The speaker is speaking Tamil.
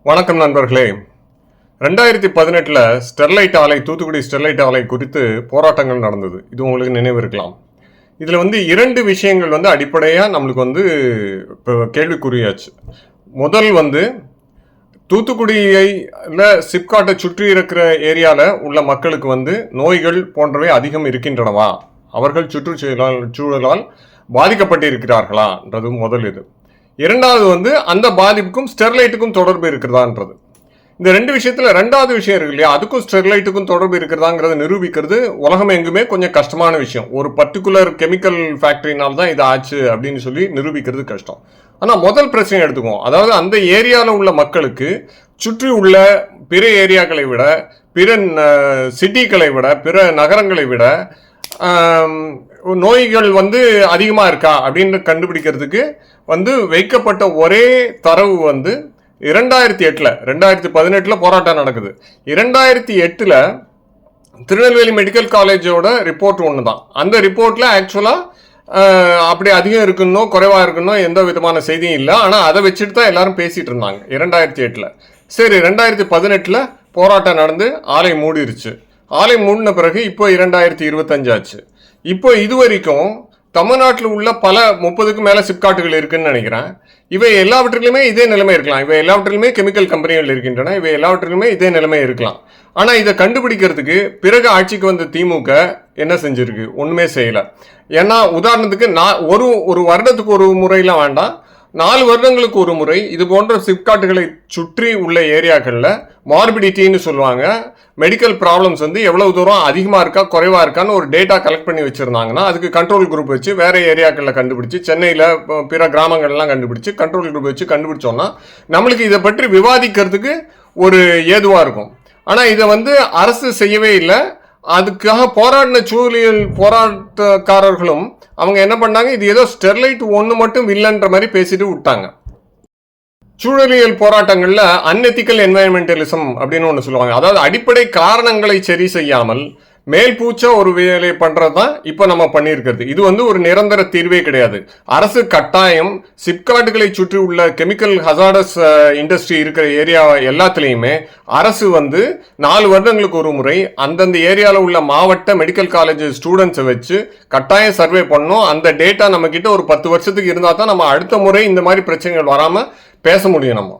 வணக்கம் நண்பர்களே. 2018 ஸ்டெர்லைட் ஆலை, தூத்துக்குடி ஸ்டெர்லைட் ஆலை குறித்து போராட்டங்கள் நடந்தது. இது உங்களுக்கு நினைவு இருக்கலாம். இதில் இரண்டு விஷயங்கள் அடிப்படையாக நம்மளுக்கு கேள்விக்குறியாச்சு. முதல் தூத்துக்குடியை சிப்காட்டை சுற்றி இருக்கிற ஏரியாவில் உள்ள மக்களுக்கு நோய்கள் போன்றவை அதிகம் இருக்கின்றனவா, அவர்கள் சுற்றுச்சூழலால் பாதிக்கப்பட்டிருக்கிறார்களான்றது முதல். இது இரண்டாவது அந்த பாதிப்புக்கும் ஸ்டெர்லைட்டுக்கும் தொடர்பு இருக்கிறதான்றது. இந்த ரெண்டு விஷயத்துல ரெண்டாவது விஷயம் இருக்கு இல்லையா, அதுக்கும் ஸ்டெர்லைட்டுக்கும் தொடர்பு இருக்கிறதாங்கிறத நிரூபிக்கிறது உலகம் எங்குமே கொஞ்சம் கஷ்டமான விஷயம். ஒரு பர்டிகுலர் கெமிக்கல் ஃபேக்டரினால தான் இது ஆச்சு அப்படின்னு சொல்லி நிரூபிக்கிறது கஷ்டம். ஆனால் முதல் பிரச்சனை எடுத்துக்குவோம். அதாவது அந்த ஏரியாவில் உள்ள மக்களுக்கு சுற்றி உள்ள பிற ஏரியாக்களை விட, பிற சிட்டிகளை விட, பிற நகரங்களை விட நோய்கள் அதிகமாக இருக்கா அப்படின்னு கண்டுபிடிக்கிறதுக்கு வைக்கப்பட்ட ஒரே தரவு 2018 போராட்டம் நடக்குது. 2008 திருநெல்வேலி மெடிக்கல் காலேஜோட ரிப்போர்ட் ஒன்று தான். அந்த ரிப்போர்ட்டில் ஆக்சுவலாக அப்படி அதிகம் இருக்குன்னோ குறைவாக இருக்குன்னோ எந்த விதமான செய்தியும் இல்லை. ஆனால் அதை வச்சுட்டு தான் எல்லாரும் பேசிகிட்டு இருந்தாங்க 2008. சரி, 2018 போராட்டம் நடந்து ஆலை மூடிருச்சு. ஆலை மூடின பிறகு இப்போ 2025 ஆச்சு. இப்போ இது வரைக்கும் தமிழ்நாட்டில் உள்ள பல 30க்கும் மேலே சிப்காட்டுகள் இருக்குன்னு நினைக்கிறேன். இவை எல்லாவற்றிலுமே இதே நிலைமை இருக்கலாம். இவை எல்லாவற்றிலுமே கெமிக்கல் கம்பெனிகள் இருக்கின்றன. இவை எல்லாவற்றிலுமே இதே நிலைமை இருக்கலாம். ஆனால் இதை கண்டுபிடிக்கிறதுக்கு பிறகு ஆட்சிக்கு வந்த திமுக என்ன செஞ்சிருக்கு? ஒன்றுமே செய்யலை. ஏன்னா உதாரணத்துக்கு ஒரு வருடத்துக்கு ஒரு முறையெல்லாம் வேண்டாம், 4 வருடங்களுக்கு ஒரு முறை இது போன்ற சிப்காட்டுகளை சுற்றி உள்ள ஏரியாக்களில் மார்பிடிட்டின்னு சொல்லுவாங்க, மெடிக்கல் ப்ராப்ளம்ஸ் எவ்வளவு தூரம் அதிகமாக இருக்கா குறைவாக இருக்கான்னு ஒரு டேட்டா கலெக்ட் பண்ணி வச்சுருந்தாங்கன்னா அதுக்கு கண்ட்ரோல் குரூப் வச்சு வேறு ஏரியாக்களில் கண்டுபிடிச்சி, சென்னையில் பிற கிராமங்கள்லாம் கண்டுபிடிச்சி கண்ட்ரோல் குரூப் வச்சு கண்டுபிடிச்சோன்னா நம்மளுக்கு இதை பற்றி விவாதிக்கிறதுக்கு ஒரு ஏதுவாக இருக்கும். ஆனால் இதை அரசு செய்யவே இல்லை. அதுக்காக போராடின சூழலியல் போராட்டக்காரர்களும் அவங்க என்ன பண்ணாங்க, இது ஏதோ ஸ்டெர்லைட் ஒன்று மட்டும் இல்லைன்ற மாதிரி பேசிட்டு விட்டாங்க. சூழலியல் போராட்டங்களில் அன்எத்திக்கல் என்வாயன்மெண்டலிசம் அப்படின்னு ஒன்று சொல்லுவாங்க. அதாவது அடிப்படை காரணங்களை சரி செய்யாமல் மேல்பூச்சா ஒரு வேலை பண்றது தான் இப்போ நம்ம பண்ணியிருக்கிறது. இது ஒரு நிரந்தர தீர்வே கிடையாது. அரசு கட்டாயம் சிப்காட்டுகளை சுற்றி உள்ள கெமிக்கல் ஹசார்டஸ் இண்டஸ்ட்ரி இருக்கிற ஏரியா எல்லாத்துலேயுமே அரசு 4 வருடங்களுக்கு ஒரு முறை அந்தந்த ஏரியாவில் உள்ள மாவட்ட மெடிக்கல் காலேஜ் ஸ்டூடெண்ட்ஸை வச்சு கட்டாயம் சர்வே பண்ணணும். அந்த டேட்டா நம்ம கிட்ட ஒரு 10 வருஷத்துக்கு இருந்தால் தான் நம்ம அடுத்த முறை இந்த மாதிரி பிரச்சனைகள் வராமல் பேச முடியும். நம்ம